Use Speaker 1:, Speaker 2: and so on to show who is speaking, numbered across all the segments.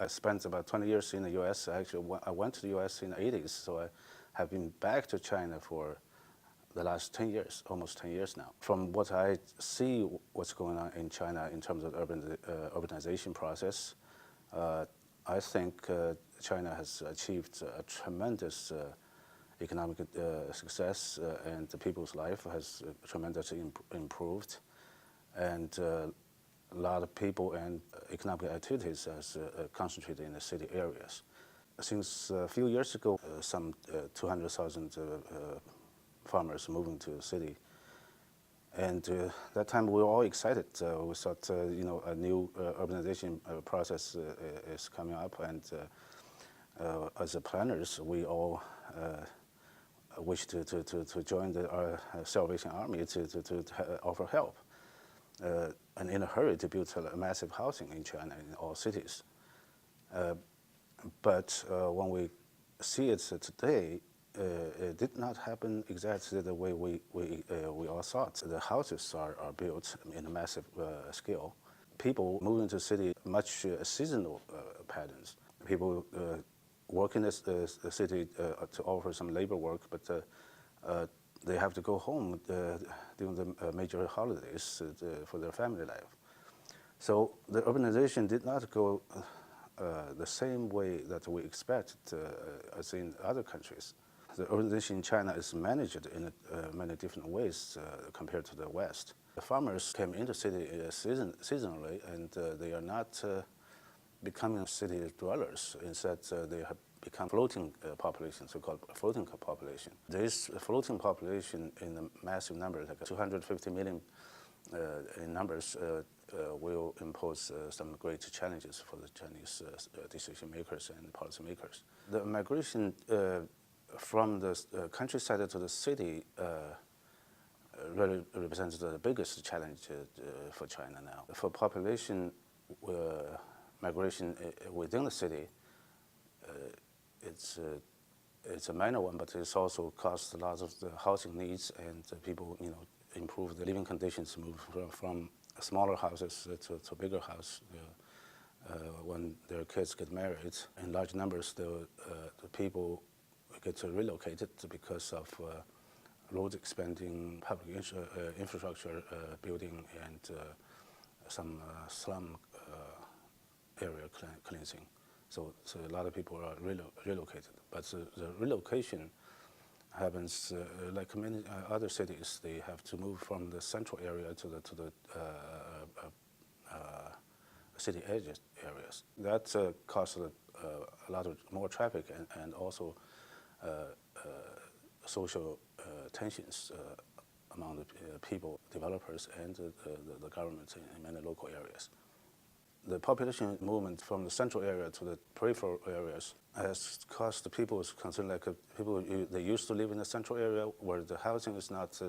Speaker 1: I spent about 20 years in the U.S. Actually, I went to the U.S. in the 80s, so I have been back to China for the last 10 years, almost 10 years now. From what I see what's going on in China in terms of urbanization process, I think China has achieved a tremendous economic success, and the people's life has tremendously improved. And a lot of people and economic activities has concentrated in the city areas. Since a few years ago, some 200,000 farmers moving to the city. And that time we were all excited. We thought, a new urbanization process is coming up, and as the planners, we all wish to join the Salvation Army to offer help. And in a hurry to build a massive housing in China in all cities. But when we see it today, it did not happen exactly the way we all thought. The houses are built in a massive scale. People move into the city much seasonal patterns. People work in the city to offer some labor work, but they have to go home during the major holidays for their family life. So the urbanization did not go the same way that we expect as in other countries. The urbanization in China is managed in many different ways compared to the West. The farmers came into the city seasonally, and they are not becoming city dwellers. Instead, they have become floating population, so-called floating population. This floating population in a massive number, like 250 million in numbers, will impose some great challenges for the Chinese decision makers and policy makers. The migration from the countryside to the city really represents the biggest challenge for China now. For population migration within the city, it's a minor one, but it's also caused a lot of the housing needs, and people, improve the living conditions, move from smaller houses to bigger house. When their kids get married, in large numbers, the people get relocated because of road expanding, public infrastructure building, and some slum area cleansing. So a lot of people are relocated. But the relocation happens like many other cities. They have to move from the central area to the city edges areas. That causes a lot of more traffic and also social tensions among the people, developers, and the government in many local areas. The population movement from the central area to the peripheral areas has caused the people's concern, like people they used to live in the central area where the housing is not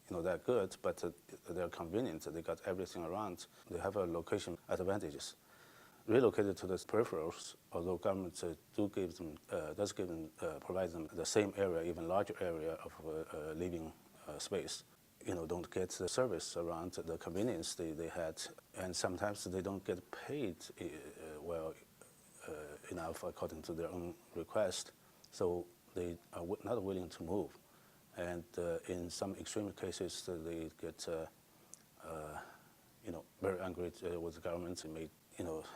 Speaker 1: that good, but they're convenient. They got everything around. They have a location advantages. Relocated to the peripherals, although government does provide them the same area, even larger area of living space. Don't get the service around the convenience they had, and sometimes they don't get paid well enough according to their own request, so they are not willing to move. And in some extreme cases, they get very angry with the government and may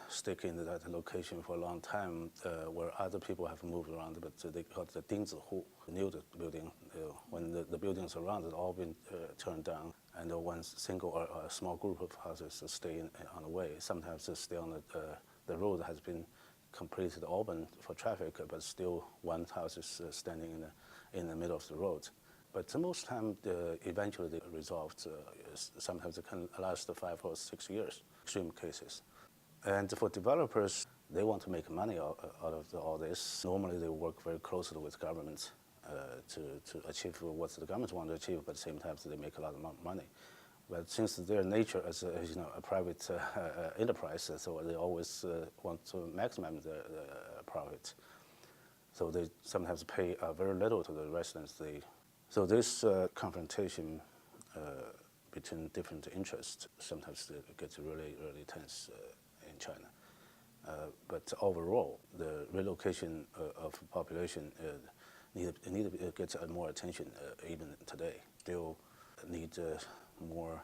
Speaker 1: stick in that location for a long time, where other people have moved around, but they call it the Dingzihu, new building. When the buildings around it all been turned down, and one single or a small group of houses stay on the way. Sometimes they stay on the road has been completely open for traffic, but still one house is standing in the middle of the road. But most time, eventually they resolved. Sometimes it can last 5 or 6 years, extreme cases. And for developers, they want to make money out of all this. Normally, they work very closely with governments to achieve what the government want to achieve, but at the same time, they make a lot of money. But since their nature as a private enterprise, so they always want to maximize their profit. So they sometimes pay very little to the residents. So this confrontation between different interests sometimes gets really, really tense in China. But overall, the relocation of population need to get more attention even today. Still need more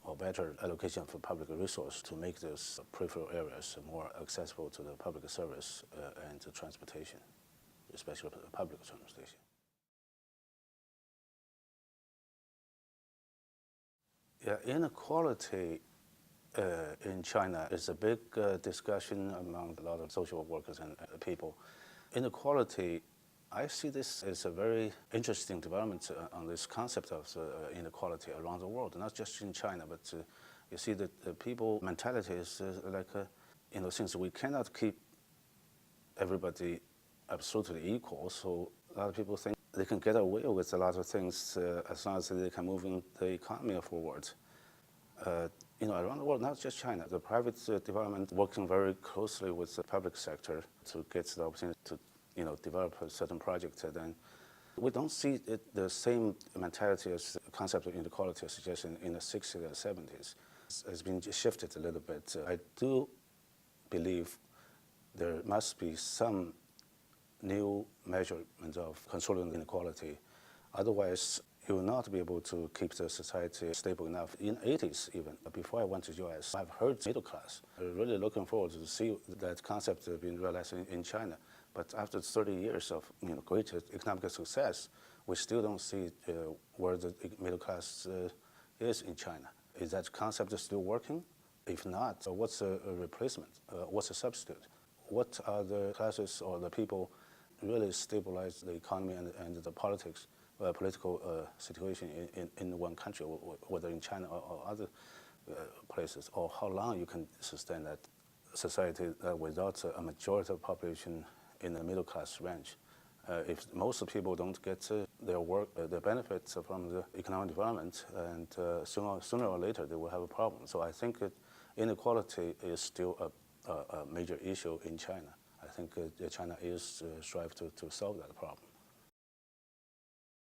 Speaker 1: or better allocation for public resource to make those peripheral areas more accessible to the public service and to transportation, especially public transportation. Yeah, inequality in China is a big discussion among a lot of social workers and people. Inequality, I see this as a very interesting development on this concept of inequality around the world, not just in China, but you see that the people mentality is like, since we cannot keep everybody absolutely equal, so a lot of people think they can get away with a lot of things as long as they can move the economy forward. Around the world, not just China, the private development working very closely with the public sector to get the opportunity to, develop a certain project. Then we don't see the same mentality as the concept of inequality suggested in the 60s and 70s. It's been shifted a little bit. I do believe there must be some new measurement of controlling inequality. Otherwise, you will not be able to keep the society stable enough. In the 80s even, before I went to the US, I've heard middle class. I'm really looking forward to see that concept being realized in China. But after 30 years of great economic success, we still don't see where the middle class is in China. Is that concept still working? If not, what's a replacement? What's a substitute? What are the classes or the people really stabilize the economy and the political situation in one country, whether in China or other places, or how long you can sustain that society without a majority of the population in the middle class range. If most people don't get their work, the benefits from the economic development, and sooner or later they will have a problem. So I think inequality is still a major issue in China. I think China is strive to solve that problem.